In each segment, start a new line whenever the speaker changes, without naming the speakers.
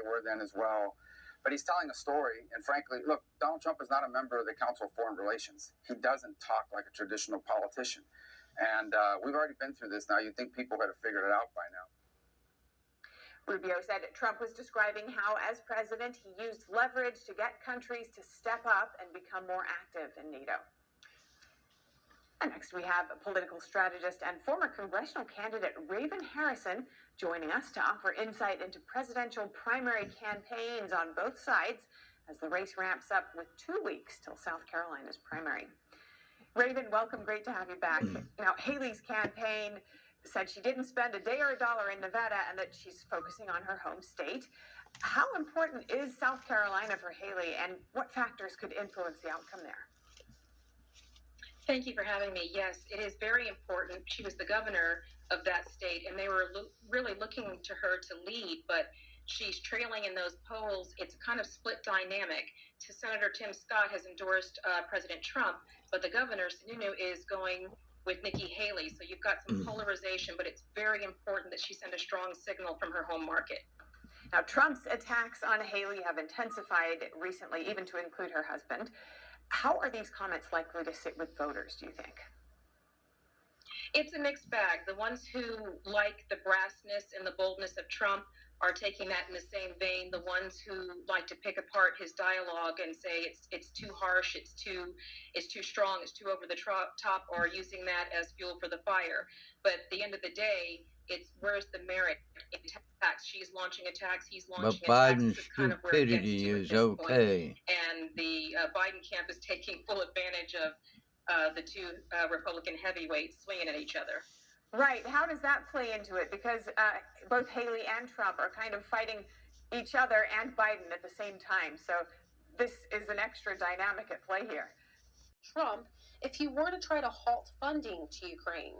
were then as well. But he's telling a story, and frankly, look, Donald Trump is not a member of the Council of Foreign Relations. He doesn't talk like a traditional politician. And we've already been through this now. You'd think people would have figured it out by now.
Rubio said Trump was describing how, as president, he used leverage to get countries to step up and become more active in NATO. And next, we have political strategist and former congressional candidate Raven Harrison joining us to offer insight into presidential primary campaigns on both sides as the race ramps up with 2 weeks till South Carolina's primary. Raven, welcome. Great to have you back. Now, Haley's campaign said she didn't spend a day or a dollar in Nevada and that she's focusing on her home state. How important is South Carolina for Haley, and what factors could influence the outcome there?
Thank you for having me. Yes, it is very important. She was the governor of that state, and they were really looking to her to lead, but she's trailing in those polls. It's a kind of split dynamic. Senator Tim Scott has endorsed President Trump, but the governor, Sununu, is going with Nikki Haley. So you've got some polarization, but it's very important that she send a strong signal from her home market.
Now, Trump's attacks on Haley have intensified recently, even to include her husband. How are these comments likely to sit with voters, do you think?
It's a mixed bag. The ones who like the brassness and the boldness of Trump are taking that in the same vein. The ones who like to pick apart his dialogue and say it's too harsh, it's too strong, it's too over the top, or using that as fuel for the fire. But at the end of the day, it's where's the merit in attacks? She's launching attacks, he's launching
but Biden's
attacks. Kind of
stupidity is okay.
And the Biden camp is taking full advantage of the two Republican heavyweights swinging at each other.
Right. How does that play into it? Because both Haley and Trump are kind of fighting each other and Biden at the same time. So this is an extra dynamic at play here.
Trump, if he were to try to halt funding to Ukraine.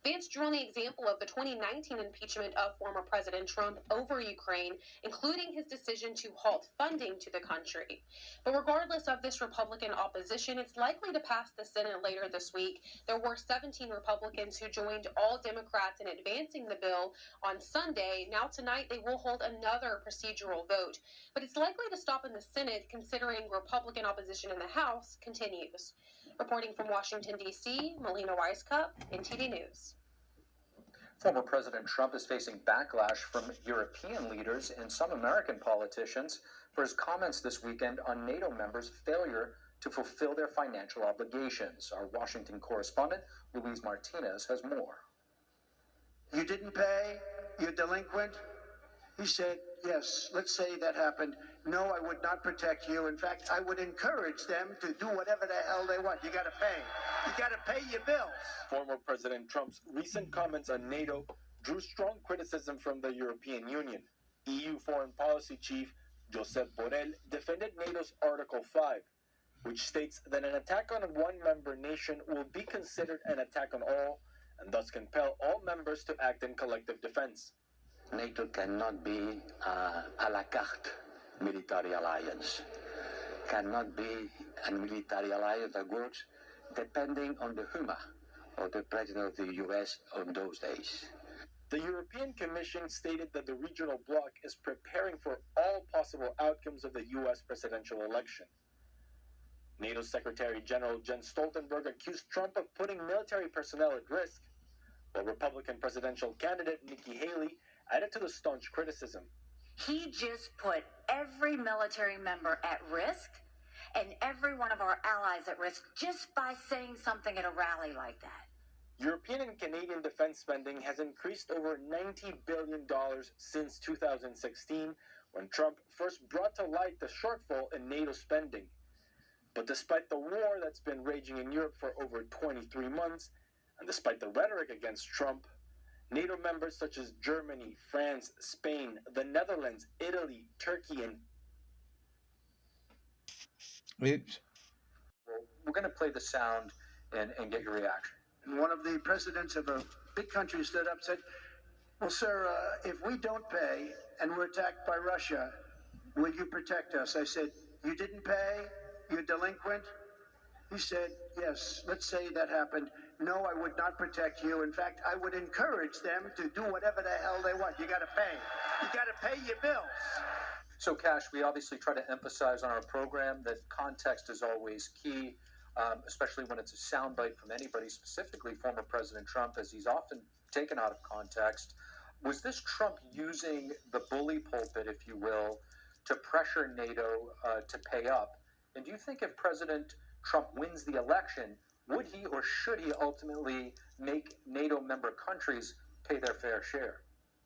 Vance drew on the example of the 2019 impeachment of former President Trump over Ukraine, including his decision to halt funding to the country. But regardless of this Republican opposition, it's likely to pass the Senate later this week. There were 17 Republicans who joined all Democrats in advancing the bill on Sunday. Now tonight they will hold another procedural vote. But it's likely to stop in the Senate, considering Republican opposition in the House continues. Reporting from Washington, D.C., Melina Weiskup, NTD News.
Former President Trump is facing backlash from European leaders and some American politicians for his comments this weekend on NATO members' failure to fulfill their financial obligations. Our Washington correspondent, Luis Martinez, has more.
You didn't pay? You're delinquent? He said, yes, let's say that happened. No, I would not protect you. In fact, I would encourage them to do whatever the hell they want. You got to pay. You got to pay your bills.
Former President Trump's recent comments on NATO drew strong criticism from the European Union. EU Foreign Policy Chief Josep Borrell defended NATO's Article 5, which states that an attack on one member nation will be considered an attack on all, and thus compel all members to act in collective defense.
NATO cannot be a la carte military alliance, cannot be a military alliance that works depending on the humor of the President of the U.S. on those days.
The European Commission stated that the regional bloc is preparing for all possible outcomes of the U.S. presidential election. NATO Secretary General Jens Stoltenberg accused Trump of putting military personnel at risk, while Republican presidential candidate Nikki Haley added to the staunch criticism.
He just put every military member at risk and every one of our allies at risk just by saying something at a rally like that.
European and Canadian defense spending has increased over $90 billion since 2016, when Trump first brought to light the shortfall in NATO spending. But despite the war that's been raging in Europe for over 23 months, and despite the rhetoric against Trump, NATO members such as Germany, France, Spain, the Netherlands, Italy, Turkey, and...
Oops. Well, we're going to play the sound and get your reaction.
And one of the presidents of a big country stood up and said, well, sir, if we don't pay and we're attacked by Russia, will you protect us? I said, you didn't pay? You're delinquent? He said, yes, let's say that happened. no, I would not protect you. In fact, I would encourage them to do whatever the hell they want. You got to pay. You got to pay your bills.
So, Cash, we obviously try to emphasize on our program that context is always key, especially when it's a soundbite from anybody, specifically former President Trump, as he's often taken out of context. Was this Trump using the bully pulpit, if you will, to pressure NATO to pay up? And do you think if President Trump wins the election, would he or should he ultimately make NATO member countries pay their fair share?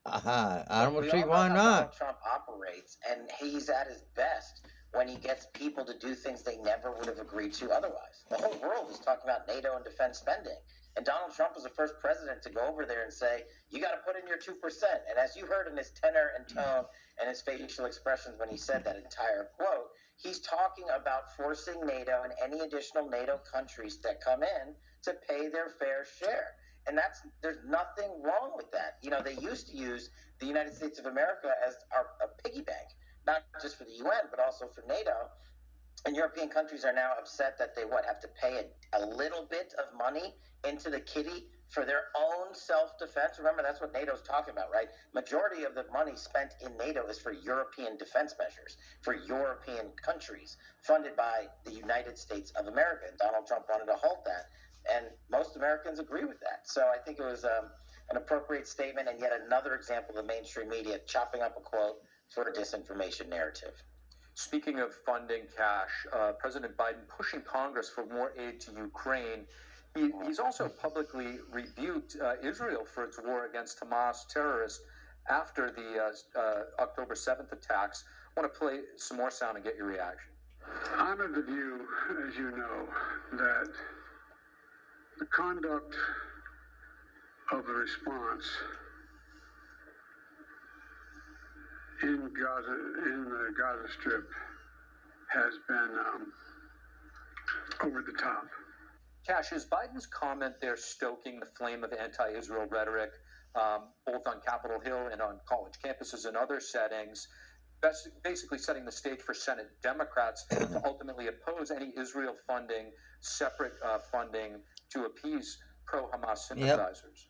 I don't
We
see
all know
why
how
not.
Donald Trump operates, and he's at his best when he gets people to do things they never would have agreed to otherwise. The whole world is talking about NATO and defense spending. And Donald Trump was the first president to go over there and say, you got to put in your 2%. And as you heard in his tenor and tone and his facial expressions when he said that entire quote, he's talking about forcing NATO and any additional NATO countries that come in to pay their fair share. And there's nothing wrong with that. You know, they used to use the United States of America as a piggy bank, not just for the UN, but also for NATO. And European countries are now upset that they have to pay a little bit of money into the kitty for their own self-defense. Remember, that's what NATO's talking about, right? Majority of the money spent in NATO is for European defense measures, for European countries, funded by the United States of America. And Donald Trump wanted to halt that. And most Americans agree with that. So I think it was an appropriate statement, and yet another example of the mainstream media chopping up a quote for a disinformation narrative.
Speaking of funding, Cash, President Biden pushing Congress for more aid to Ukraine. He's also publicly rebuked Israel for its war against Hamas terrorists after the October 7th attacks. I want to play some more sound and get your reaction.
I'm of the view, as you know, that the conduct of the response in the Gaza Strip has been over the top.
Cash, is Biden's comment there stoking the flame of anti-Israel rhetoric, both on Capitol Hill and on college campuses and other settings, basically setting the stage for Senate Democrats to ultimately oppose any Israel funding, separate funding to appease pro-Hamas sympathizers?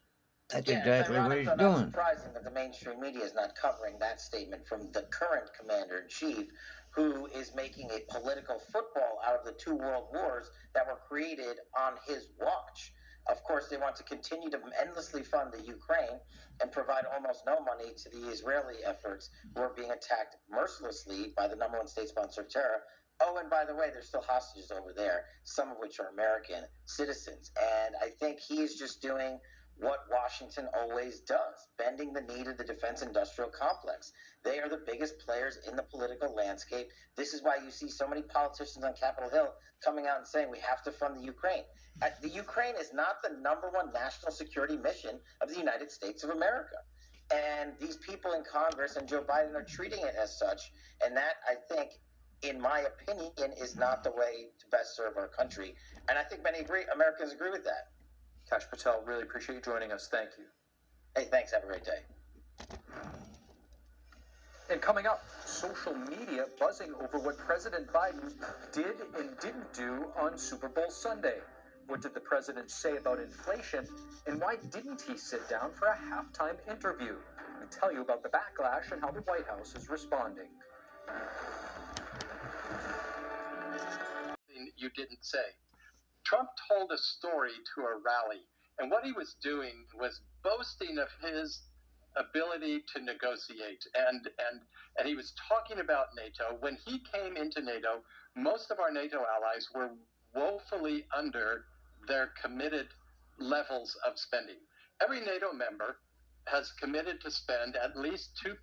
That's
Yeah,
exactly what he's
not
doing.
surprising that the mainstream media is not covering that statement from the current commander-in-chief, who is making a political football out of the two world wars that were created on his watch. Of course, they want to continue to endlessly fund the Ukraine and provide almost no money to the Israeli efforts who are being attacked mercilessly by the number one state sponsor of terror. Oh, and by the way, there's still hostages over there, some of which are American citizens. And I think he is just doing what Washington always does, bending the knee to the defense industrial complex. They are the biggest players in the political landscape. This is why you see so many politicians on Capitol Hill coming out and saying we have to fund the Ukraine. The Ukraine is not the number one national security mission of the United States of America. And these people in Congress and Joe Biden are treating it as such. And that, I think, in my opinion, is not the way to best serve our country. And I think many Americans agree with that.
Cash Patel, really appreciate you joining us. Thank you.
Hey, thanks. Have a great day.
And coming up, social media buzzing over what President Biden did and didn't do on Super Bowl Sunday. What did the president say about inflation, and why didn't he sit down for a halftime interview? We tell you about the backlash and how the White House is responding.
You didn't say. Trump told a story to a rally, and what he was doing was boasting of his ability to negotiate, and he was talking about NATO. When he came into NATO, most of our NATO allies were woefully under their committed levels of spending. Every NATO member has committed to spend at least 2%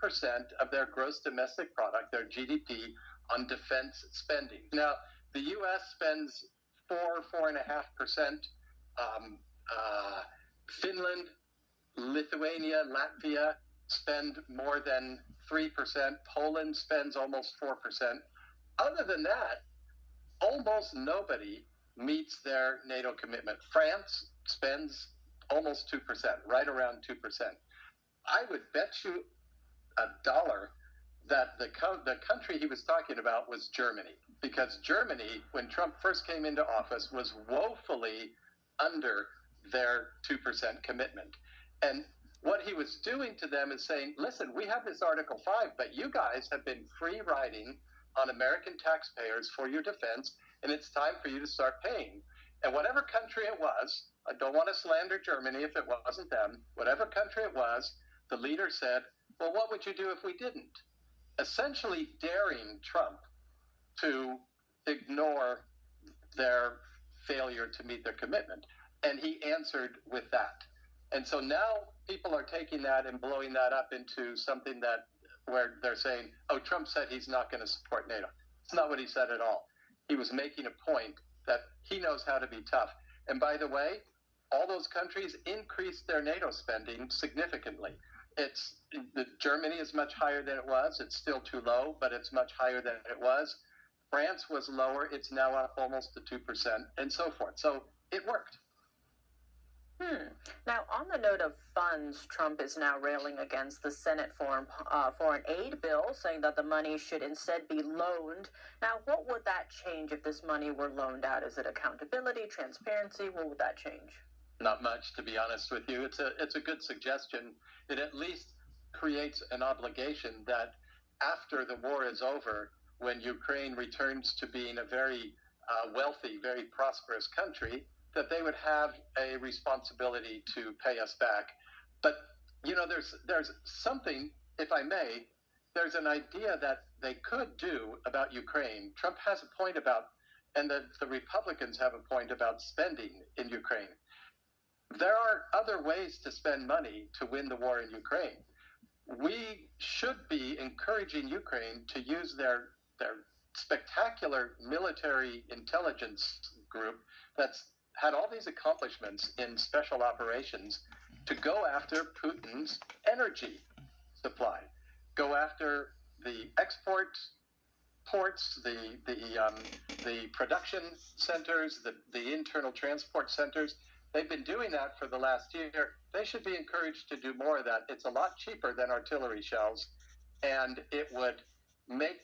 of their gross domestic product, their GDP, on defense spending. Now, the U.S. spends 4.5%. Finland, Lithuania, Latvia spend more than 3%. Poland spends almost 4%. Other than that, almost nobody meets their NATO commitment. France spends almost 2%, right around 2%. I would bet you $1 that the country he was talking about was Germany, because Germany, when Trump first came into office, was woefully under their 2% commitment. And what he was doing to them is saying, listen, we have this Article 5, but you guys have been free riding on American taxpayers for your defense, and it's time for you to start paying. And whatever country it was, I don't want to slander Germany if it wasn't them, whatever country it was, the leader said, well, what would you do if we didn't? Essentially daring Trump to ignore their failure to meet their commitment. And he answered with that. And so now people are taking that and blowing that up into something that where they're saying, oh, Trump said he's not going to support NATO. It's not what he said at all. He was making a point that he knows how to be tough. And by the way, all those countries increased their NATO spending significantly. Germany is much higher than it was. It's still too low, but it's much higher than it was. France was lower. It's now up almost to 2%, and so forth. So it worked.
Now, on the note of funds, Trump is now railing against the Senate foreign aid bill, saying that the money should instead be loaned. Now, what would that change if this money were loaned out? Is it accountability, transparency? What would that change?
Not much, to be honest with you. It's a good suggestion. It at least creates an obligation that after the war is over, when Ukraine returns to being a very wealthy, very prosperous country, that they would have a responsibility to pay us back. But, you know, there's something, if I may, there's an idea that they could do about Ukraine. Trump has a point about, and the Republicans have a point about spending in Ukraine. There are other ways to spend money to win the war in Ukraine. We should be encouraging Ukraine to use their spectacular military intelligence group that's had all these accomplishments in special operations to go after Putin's energy supply, go after the export ports, the production centers, the internal transport centers. They've been doing that for the last year. They should be encouraged to do more of that. It's a lot cheaper than artillery shells, and it would make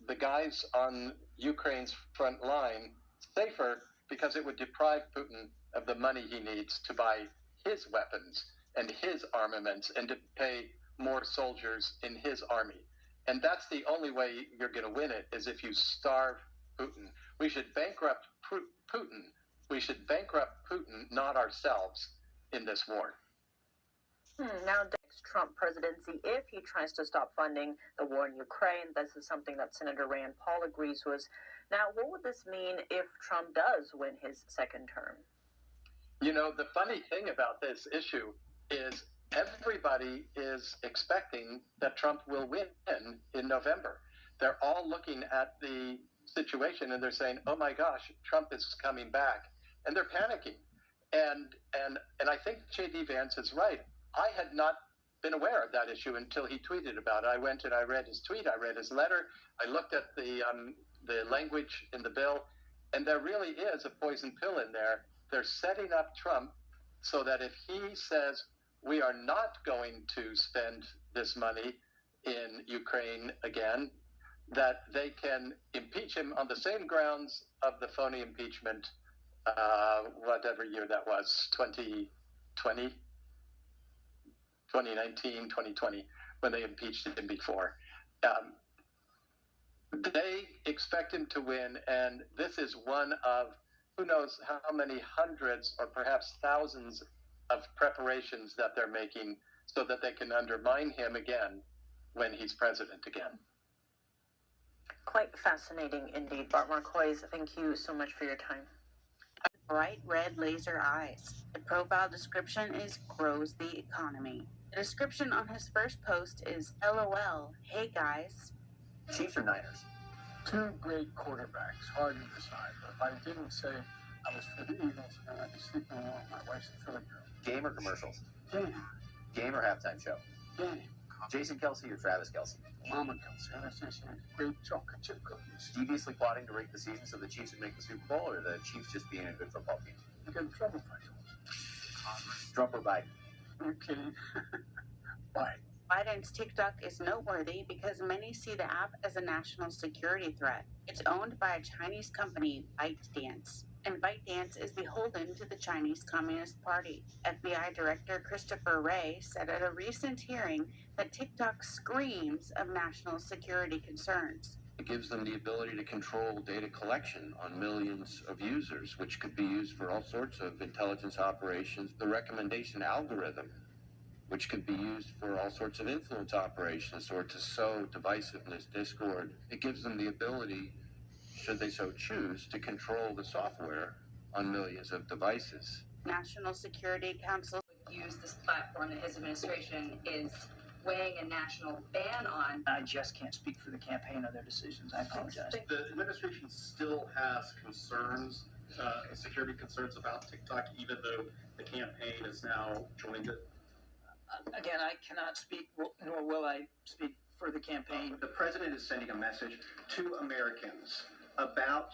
the guys on Ukraine's front line safer because it would deprive Putin of the money he needs to buy his weapons and his armaments and to pay more soldiers in his army. And that's the only way you're going to win it, is if you starve Putin. We should bankrupt Putin. We should bankrupt Putin, not ourselves, in this war.
Now, next Trump presidency, if he tries to stop funding the war in Ukraine, this is something that Senator Rand Paul agrees with. Now, what would this mean if Trump does win his second term?
You know, the funny thing about this issue is everybody is expecting that Trump will win in November. They're all looking at the situation and they're saying, oh my gosh, Trump is coming back. And they're panicking. And I think J.D. Vance is right. I had not been aware of that issue until he tweeted about it. I went and I read his tweet, I read his letter, I looked at the language in the bill, and there really is a poison pill in there. They're setting up Trump so that if he says we are not going to spend this money in Ukraine again, that they can impeach him on the same grounds of the phony impeachment, whatever year that was, 2020, 2019, 2020, when they impeached him before. They expect him to win, and this is one of who knows how many hundreds or perhaps thousands of preparations that they're making so that they can undermine him again when he's president again.
Quite fascinating indeed. Bart Marcois, thank you so much for your time.
Bright red laser eyes. The profile description is grows the economy. The description on his first post is LOL, hey guys.
Chiefs or Niners?
Two great quarterbacks, hard to decide. But if I didn't say I was for the Eagles, then I'd be sleeping alone. My wife's a Philly girl.
Game or commercials?
Game.
Game or halftime show?
Game.
Jason Kelsey or Travis Kelsey?
Mama Kelsey. Ever since she makes great chocolate chip cookies.
Deviously plotting to rig the season so the Chiefs would make the Super Bowl, or the Chiefs just being a good football team?
You get in trouble for it.
Trump or Biden?
Are you kidding? Biden.
Biden's TikTok is noteworthy because many see the app as a national security threat. It's owned by a Chinese company, ByteDance. and ByteDance is beholden to the Chinese Communist Party. FBI Director Christopher Wray said at a recent hearing that TikTok screams of national security concerns.
It gives them the ability to control data collection on millions of users, which could be used for all sorts of intelligence operations. The recommendation algorithm, which could be used for all sorts of influence operations or to sow divisiveness, discord. It gives them the ability, should they so choose, to control the software on millions of devices.
National Security Council
use this platform that his administration is weighing a national ban on.
I just can't speak for the campaign or their decisions. I apologize.
The administration still has concerns, security concerns about TikTok, even though the campaign has now joined it.
Again, I cannot speak, nor will I speak for the campaign.
The president is sending a message to Americans about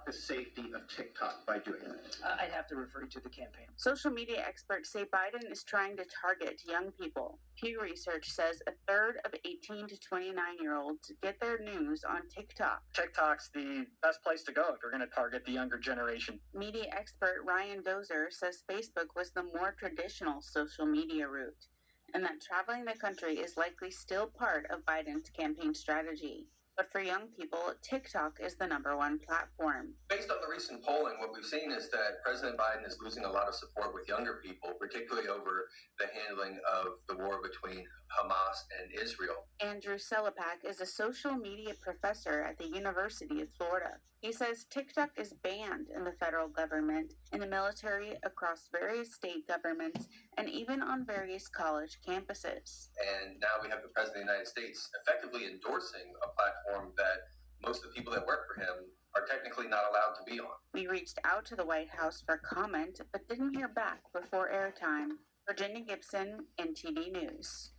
the safety of TikTok by doing it.
I'd have to refer you to the campaign.
Social media experts say Biden is trying to target young people. Pew Research says a third of 18 to 29-year-olds get their news on TikTok.
TikTok's the best place to go if you're going to target the younger generation.
Media expert Ryan Dozer says Facebook was the more traditional social media route, and that traveling the country is likely still part of Biden's campaign strategy. But for young people, TikTok is the #1 platform.
Based on the recent polling, what we've seen is that President Biden is losing a lot of support with younger people, particularly over the handling of the war between Hamas and Israel.
Andrew Selepak is a social media professor at the University of Florida. He says TikTok is banned in the federal government, in the military, across various state governments, and even on various college campuses.
And now we have the President of the United States effectively endorsing a platform that most of the people that work for him are technically not allowed to be on.
We reached out to the White House for comment, but didn't hear back before airtime. Virginia Gibson, NTD News.